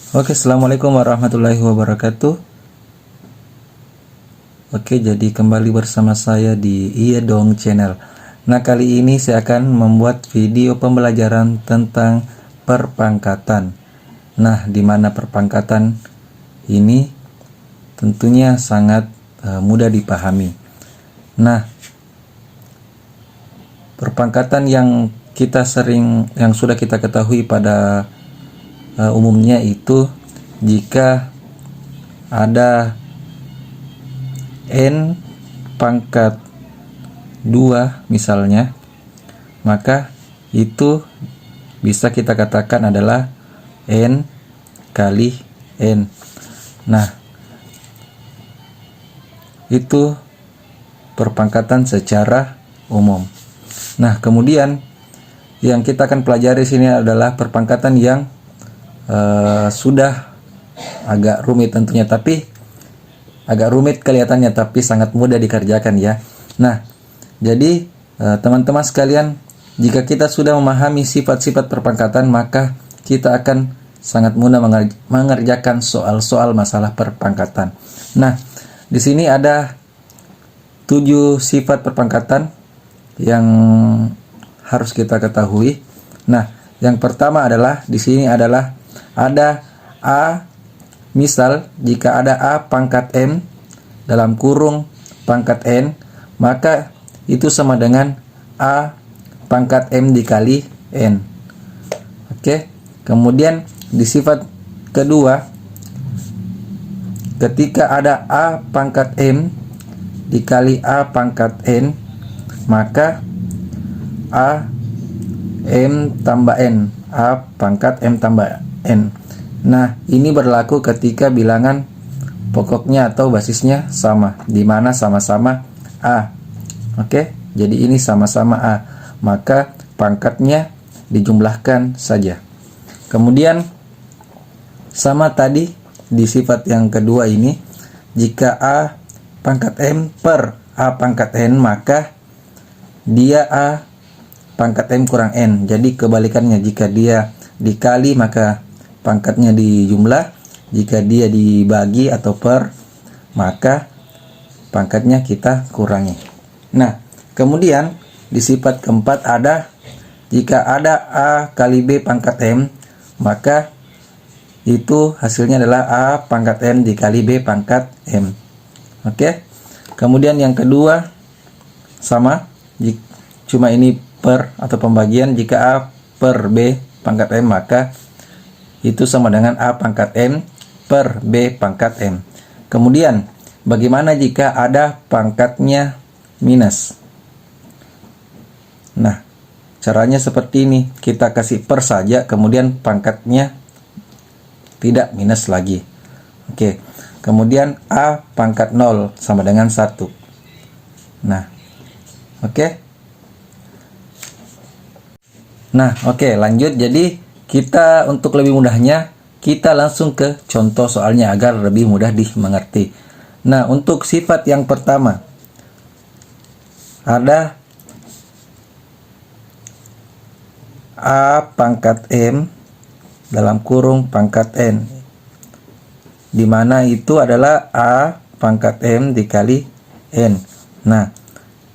Oke, assalamualaikum warahmatullahi wabarakatuh. Oke, jadi kembali bersama saya di Iya Dong Channel. Nah, kali ini saya akan membuat video pembelajaran tentang perpangkatan. Nah, di mana perpangkatan ini tentunya sangat mudah dipahami. Nah, perpangkatan yang sudah kita ketahui pada umumnya itu jika ada n pangkat 2 misalnya, maka itu bisa kita katakan adalah n kali n. Nah, itu perpangkatan secara umum. Nah, kemudian yang kita akan pelajari sini adalah perpangkatan yang sudah agak rumit tentunya, tapi agak rumit kelihatannya, tapi sangat mudah dikerjakan ya. Nah, jadi teman-teman sekalian, jika kita sudah memahami sifat-sifat perpangkatan, maka kita akan sangat mudah mengerjakan soal-soal masalah perpangkatan. Nah, di sini ada 7 sifat perpangkatan yang harus kita ketahui. Nah, yang pertama adalah di sini adalah ada A. Misal jika ada A pangkat M dalam kurung pangkat N, maka itu sama dengan A pangkat M dikali N. Oke. Kemudian di sifat kedua, ketika ada A pangkat M dikali A pangkat N, maka A M tambah N, A pangkat M tambah N. Nah, ini berlaku ketika bilangan pokoknya atau basisnya sama, di mana sama-sama A. Oke, jadi ini sama-sama A, maka pangkatnya dijumlahkan saja. Kemudian sama tadi di sifat yang kedua ini, jika A pangkat M per A pangkat N, maka dia A pangkat M kurang N. Jadi kebalikannya, jika dia dikali maka pangkatnya dijumlah, jika dia dibagi atau per, maka pangkatnya kita kurangi. Nah, kemudian di sifat keempat ada, jika ada A kali B pangkat M, maka itu hasilnya adalah A pangkat M dikali B pangkat M. Oke. Kemudian yang kedua sama, cuma ini per atau pembagian, jika A per B pangkat M, maka itu sama dengan A pangkat M per B pangkat M. Kemudian bagaimana jika ada pangkatnya minus? Nah, caranya seperti ini, kita kasih per saja, kemudian pangkatnya tidak minus lagi. Oke. Kemudian A pangkat 0 sama dengan 1. Nah, oke. Nah, oke, lanjut. Jadi kita untuk lebih mudahnya, kita langsung ke contoh soalnya agar lebih mudah dimengerti. Nah, untuk sifat yang pertama ada A pangkat M dalam kurung pangkat N, di mana itu adalah A pangkat M dikali N. Nah,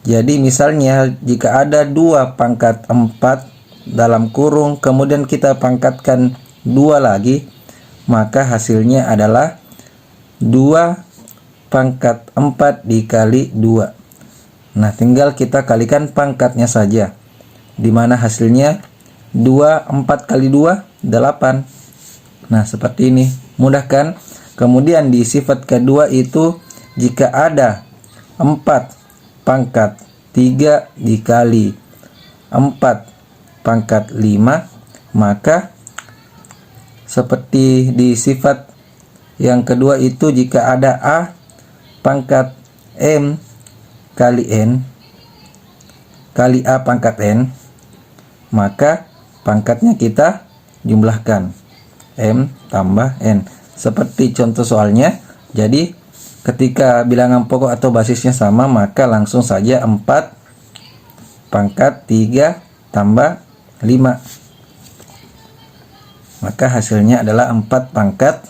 jadi misalnya jika ada 2 pangkat 4 dalam kurung, kemudian kita pangkatkan 2 lagi, maka hasilnya adalah 2 pangkat 4 dikali 2. Nah, tinggal kita kalikan pangkatnya saja, di mana hasilnya 2, 4 kali 2, 8. Nah, seperti ini, mudah kan? Kemudian di sifat kedua itu, jika ada 4 pangkat 3 dikali 4 pangkat 5, maka seperti di sifat yang kedua itu, jika ada A pangkat M kali N kali A pangkat N, maka pangkatnya kita jumlahkan, M tambah N, seperti contoh soalnya. Jadi ketika bilangan pokok atau basisnya sama, maka langsung saja 4 pangkat 3 tambah 5. maka hasilnya adalah 4 pangkat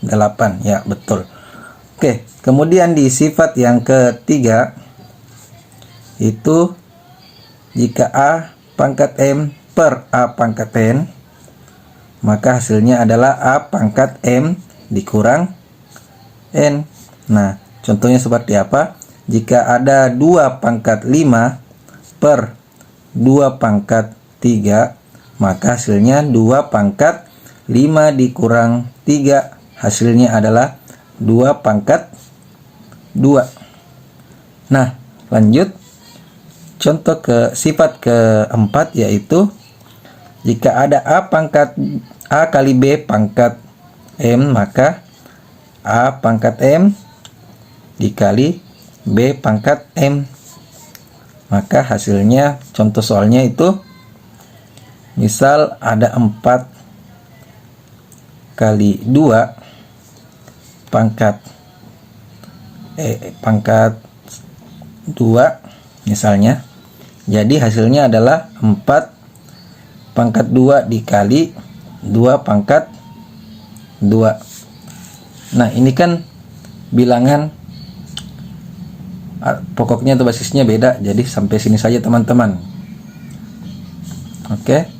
8. Ya, betul. Oke, kemudian di sifat yang ketiga itu jika A pangkat M per A pangkat N, maka hasilnya adalah A pangkat M dikurang N. Nah, contohnya seperti apa? Jika ada 2 pangkat 5 per 2 pangkat 3, maka hasilnya 2 pangkat 5 dikurang 3. Hasilnya adalah 2 pangkat 2. Nah, lanjut. Contoh ke sifat keempat yaitu jika ada A kali B pangkat M, maka A pangkat M dikali B pangkat M. Maka hasilnya, contoh soalnya itu misal ada 4 kali 2 pangkat 2 misalnya. Jadi hasilnya adalah 4 pangkat 2 dikali 2 pangkat 2. Nah, ini kan bilangan pokoknya atau basisnya beda. Jadi sampai sini saja teman-teman. Oke.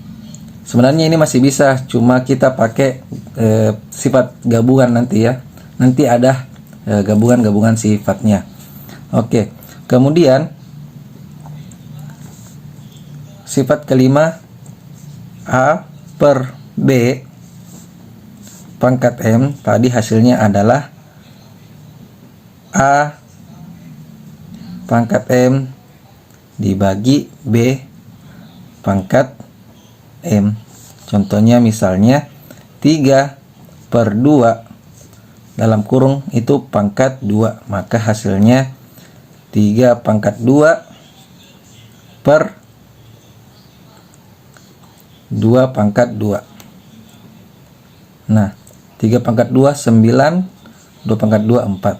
Sebenarnya ini masih bisa, cuma kita pakai sifat gabungan nanti ya. Nanti ada gabungan-gabungan sifatnya. Oke. Kemudian sifat kelima A per B pangkat M, tadi hasilnya adalah A pangkat M dibagi B pangkat M. Contohnya misalnya 3 per 2 dalam kurung itu pangkat 2, maka hasilnya 3 pangkat 2 per 2 pangkat 2. Nah, 3 pangkat 2 9, 2 pangkat 2 4.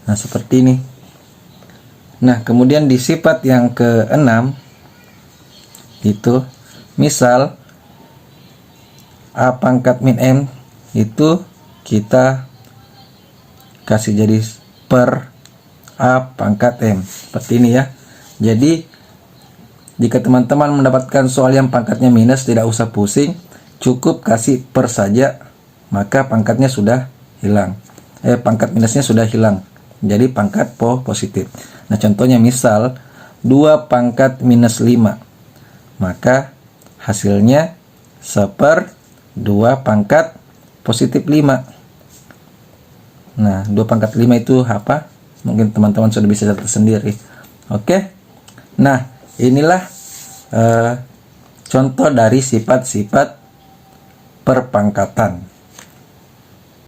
Nah, seperti ini. Nah, kemudian di sifat yang keenam itu misal A pangkat min M itu kita kasih jadi per A pangkat M, seperti ini ya. Jadi jika teman-teman mendapatkan soal yang pangkatnya minus, tidak usah pusing, cukup kasih per saja, maka pangkatnya sudah hilang. Pangkat minusnya sudah hilang, jadi pangkat positif. Nah, contohnya misal 2 pangkat minus 5, maka hasilnya 1/2 pangkat positif 5. Nah, 2 pangkat 5 itu apa? Mungkin teman-teman sudah bisa catat sendiri. Oke. Nah, inilah contoh dari sifat-sifat perpangkatan.